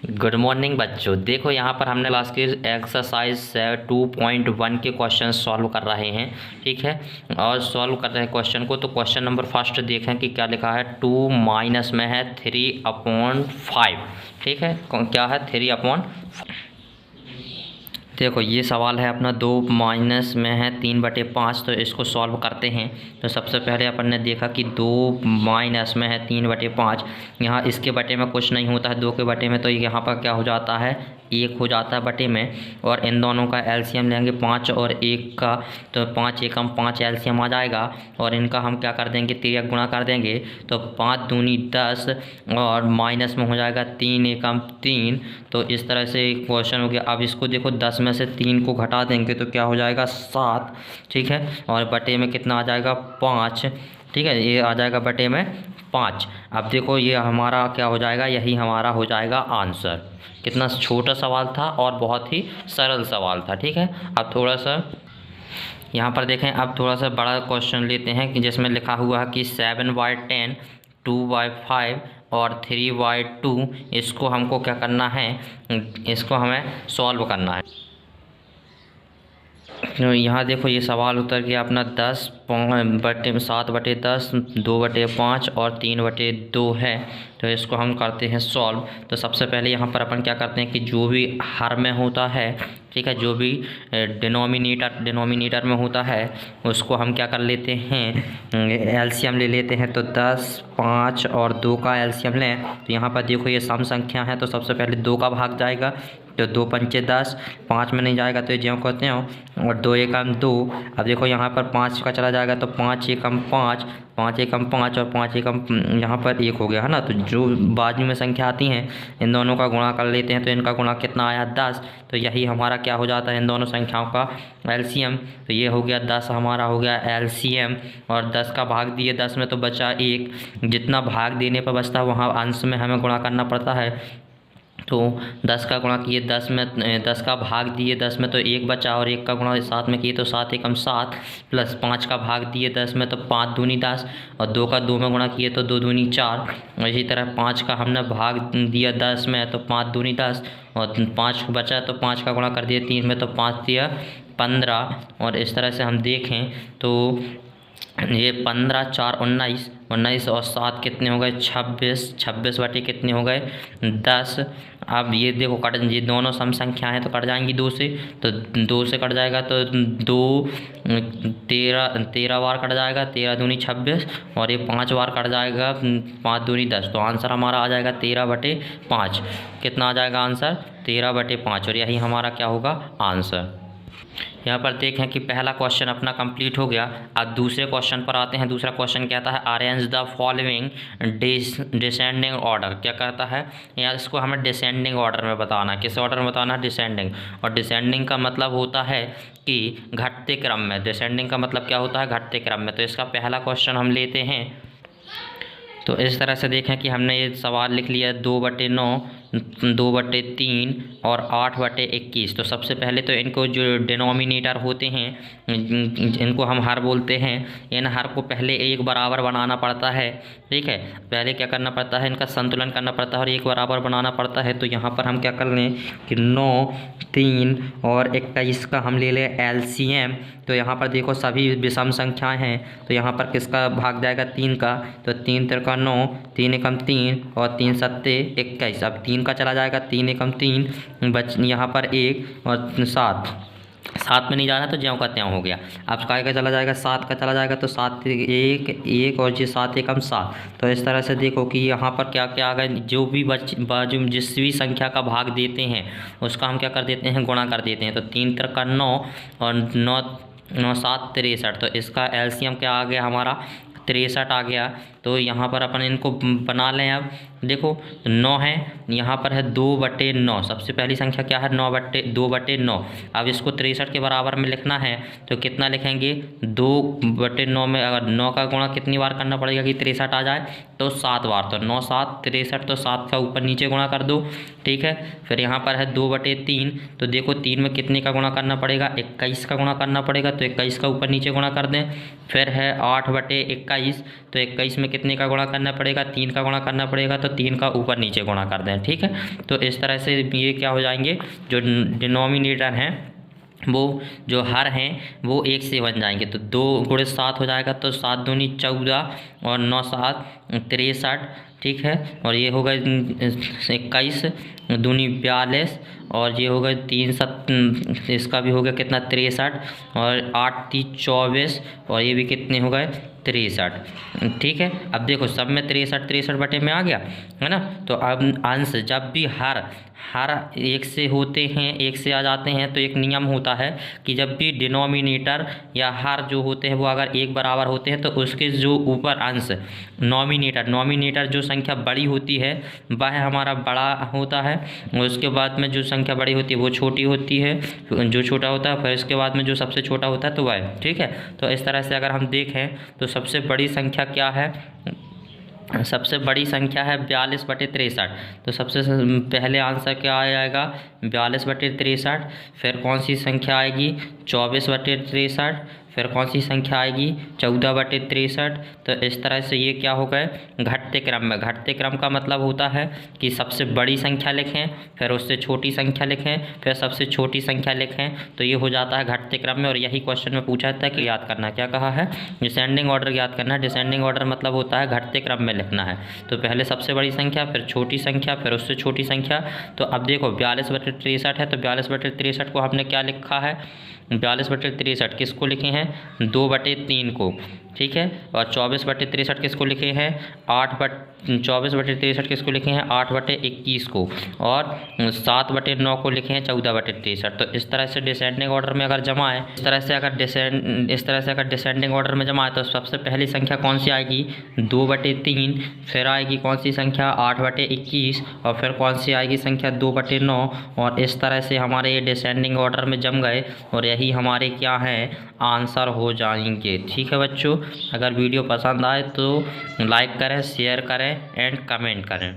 Good morning बच्चों। देखो यहाँ पर हमने क्लास की एक्सरसाइज 2.1 के क्वेश्चन सॉल्व कर रहे हैं। ठीक है, और सॉल्व कर रहे हैं क्वेश्चन को। तो क्वेश्चन नंबर फर्स्ट देखें कि क्या लिखा है। 2 माइनस में है 3/5। ठीक है, क्या है 3/5। देखो ये सवाल है अपना 2 माइनस में है 3/5। तो इसको सॉल्व करते हैं। तो सबसे पहले अपन ने देखा कि 2 माइनस में है 3/5। यहाँ इसके बटे में कुछ नहीं होता है 2 के बटे में, तो यहाँ पर क्या हो जाता है 1 हो जाता है बटे में। और इन दोनों का एलसीएम लेंगे 5 और 1 का, तो 5 एकम 5 एलसीएम आ जाएगा। और इनका हम क्या कर देंगे 3 गुणा कर देंगे, तो 5 दूनी 10 और माइनस में हो जाएगा 3 एकम 3। तो इस तरह से एक क्वेश्चन हो गया। अब इसको देखो 10 में से 3 को घटा देंगे तो क्या हो जाएगा 7। ठीक है, और बटे में कितना आ जाएगा 5। ठीक है, ये आ जाएगा बटे में 5। अब देखो ये हमारा क्या हो जाएगा, यही हमारा हो जाएगा आंसर। कितना छोटा सवाल था और बहुत ही सरल सवाल था। ठीक है, अब थोड़ा सा यहाँ पर देखें। अब थोड़ा सा बड़ा क्वेश्चन लेते हैं कि जिसमें लिखा हुआ है कि 7/10, 2/5 और 3/2। इसको हमको क्या करना है, इसको हमें सॉल्व करना है। तो यहाँ देखो ये सवाल उतर गया अपना 7/10, 2/5 और 3/2 है। तो इसको हम करते हैं सॉल्व। तो सबसे पहले यहाँ पर अपन क्या करते हैं कि जो भी हर में होता है, ठीक है, जो भी डिनोमिनेटर में होता है उसको हम क्या कर लेते हैं, एलसीएम ले लेते हैं। तो 10, 5 और 2 का एलसीएम लें। तो यहाँ पर देखो ये सम संख्या है, तो सबसे पहले 2 का भाग जाएगा, तो 2 पंचे 10, 5 में नहीं जाएगा तो ये ज्यों कहते हैं, और 2 एकम 2। अब देखो यहाँ पर 5 का चला जाएगा तो 5 एकम 5, 5 एकम 5 और 5 एकम यहाँ पर 1 हो गया है ना। तो जो बाजू में संख्या आती हैं इन दोनों का गुणा कर लेते हैं। तो इनका गुणा कितना आया 10। तो यही हमारा क्या हो जाता है इन दोनों संख्याओं का एलसीएम। तो ये हो गया 10 हमारा हो गया एलसीएम। और 10 का भाग दिए 10 में तो बचा 1। जितना भाग देने पर बचता है वहाँ अंश में हमें गुणा करना पड़ता है। तो 10 का गुणा किए 10 में, 10 का भाग दिए 10 में तो 1 बचा, और 1 का गुणा 7 में किए तो 7 एकम 7, प्लस 5 का भाग दिए 10 में तो 5 दूनी 10, और 2 का 2 में गुणा किए तो 2 दूनी 4। और इसी तरह 5 का हमने भाग दिया 10 में तो 5 दूनी 10, और 5 बचा तो 5 का गुणा कर दिए 3 में तो 5 दिया 15। और इस तरह से हम देखें तो ये 15, 4 19, 19 और 7 कितने हो गए 26, 26 बटे कितने हो गए 10। अब ये देखो कट, ये दोनों सम संख्या हैं तो कट जाएंगी 2 से, तो 2 से कट जाएगा तो 2 13 बार कट जाएगा, 13 दूनी 26, और ये 5 बार कट जाएगा, 5 दूनी 10। तो आंसर हमारा आ जाएगा 13/5। कितना आ जाएगा आंसर 13/5, और यही हमारा क्या होगा आंसर। यहाँ पर देखें कि पहला क्वेश्चन अपना कंप्लीट हो गया। अब दूसरे क्वेश्चन पर आते हैं। दूसरा क्वेश्चन कहता है arrange the following descending order. क्या कहता है, या इसको हमें डिसेंडिंग ऑर्डर में बताना है। किस ऑर्डर में बताना है, डिसेंडिंग। और डिसेंडिंग का मतलब होता है कि घटते क्रम में। डिसेंडिंग का मतलब क्या होता है, घटते क्रम में। तो इसका पहला क्वेश्चन हम लेते हैं। तो इस तरह से देखें कि हमने ये सवाल लिख लिया 2/9, 2/3 और 8/21। तो सबसे पहले तो इनको जो डिनोमिनेटर होते हैं इनको हम हर बोलते हैं। इन हर को पहले एक बराबर बनाना पड़ता है। ठीक है, पहले क्या करना पड़ता है, इनका संतुलन करना पड़ता है और एक बराबर बनाना पड़ता है। तो यहाँ पर हम क्या कर लें कि 9, 3 और 21 का हम ले लें एलसीएम। तो यहाँ पर देखो सभी विषम संख्याएं हैं, तो यहाँ पर किसका भाग जाएगा 3 का। तो 3 3 9, 3 एकम 3 और 3 7 21। अब 3 का चला जाएगा 3 एकम 3, बच यहाँ पर 1 और 7, 7 में नहीं जाना तो ज्यों का त्यों हो गया। अब काय का चला जाएगा 7 का चला जाएगा तो 7 1 1 और जी 7 एकम 7। तो इस तरह से देखो कि यहाँ पर क्या क्या आ गया, जो भी बाजू जिस भी संख्या का भाग देते हैं उसका हम क्या कर देते हैं गुणा कर देते हैं। तो 3 3 9 और 9 9 7 63। तो इसका एलसीएम क्या आ गया हमारा 63 आ गया। तो यहाँ पर अपन इनको बना लें। अब देखो 9 है, यहाँ पर है 2/9। सबसे पहली संख्या क्या है 2/9। अब इसको 63 के बराबर में लिखना है तो कितना लिखेंगे 2/9 में अगर 9 का गुणा कितनी बार करना पड़ेगा कि 63 आ जाए, तो 7 बार। तो 9 7 63, तो 7 का ऊपर नीचे गुणा कर दो। ठीक है, फिर यहाँ पर है 2/3। तो देखो 3 में कितने का गुणा करना पड़ेगा 21 का गुणा करना पड़ेगा, तो 21 का ऊपर नीचे गुणा कर दें। फिर है 8/21। 21, तो 21 में कितने का गुणा करना पड़ेगा, 3 का गुणा करना पड़ेगा, तो 3 का ऊपर नीचे गुणा कर दें। ठीक है, तो इस तरह से ये क्या हो जाएंगे, जो डिनोमिनेटर हैं वो जो हर हैं वो 1 से बन जाएंगे। तो 2 × 7 हो जाएगा, तो 7 दूनी 14 और 9 7 63। ठीक है, और ये होगा 21 दूनी 42 और ये होगा 3 7 इसका भी हो गया कितना 63 और 8 3 24 और ये भी कितने हो गए 63। ठीक है, अब देखो सब में 63 बटे में आ गया है ना। तो अब अंश जब भी हर 1 से होते हैं, 1 से आ जाते हैं, तो एक नियम होता है कि जब भी डिनोमिनेटर या हर जो होते हैं वो अगर 1 बराबर होते हैं तो उसके जो ऊपर अंश नॉमिनेटर जो संख्या बड़ी होती है वह हमारा बड़ा होता है, और उसके बाद में जो संख्या बड़ी होती है वो छोटी होती है, जो छोटा होता है, फिर इसके बाद में जो सबसे छोटा होता है तो वह। ठीक है, तो इस तरह से अगर हम देखें तो सबसे बड़ी संख्या क्या है, सबसे बड़ी संख्या है 42 बटे 63। तो सबसे पहले आंसर क्या आ जाएगा 42 बटे 63। फिर कौन सी संख्या आएगी 24 बटे 63। फिर कौन सी संख्या आएगी 14 बटे 63। तो इस तरह से ये क्या हो गए घटते क्रम में। घटते क्रम का मतलब होता है कि सबसे बड़ी संख्या लिखें, फिर उससे छोटी संख्या लिखें, फिर सबसे छोटी संख्या लिखें, तो ये हो जाता है घटते क्रम में। और यही क्वेश्चन में पूछा था कि याद करना, क्या कहा है डिसेंडिंग ऑर्डर याद करना है। डिसेंडिंग ऑर्डर मतलब होता है घटते क्रम में लिखना है। तो पहले सबसे बड़ी संख्या, फिर छोटी संख्या, फिर उससे छोटी संख्या। तो अब देखो 42 बटे 63 है, तो 42 बटे 63 को हमने क्या लिखा है 42 बटे 63 किसको लिखे हैं 2 बटे 3 को। ठीक है, और 24 बटे 63 किसको लिखे हैं 24 बटे 63 किसको लिखे हैं 8 बटे 21 को, और 7 बटे 9 को लिखे हैं 14 बटे 63। तो इस तरह से डिसेंडिंग ऑर्डर में अगर जमा है, इस तरह से अगर डिसेंडिंग ऑर्डर में जमा है तो सबसे पहली संख्या कौन सी आएगी 2 बटे 3, फिर आएगी कौन सी संख्या 8 बटे 21 और फिर कौन सी आएगी संख्या 2 बटे 9। और इस तरह से हमारे ये डिसेंडिंग ऑर्डर में जम गए और यही हमारे क्या हैं आंसर हो जाएंगे। ठीक है बच्चों, अगर वीडियो पसंद आए तो लाइक करें, शेयर करें एंड कमेंट करें।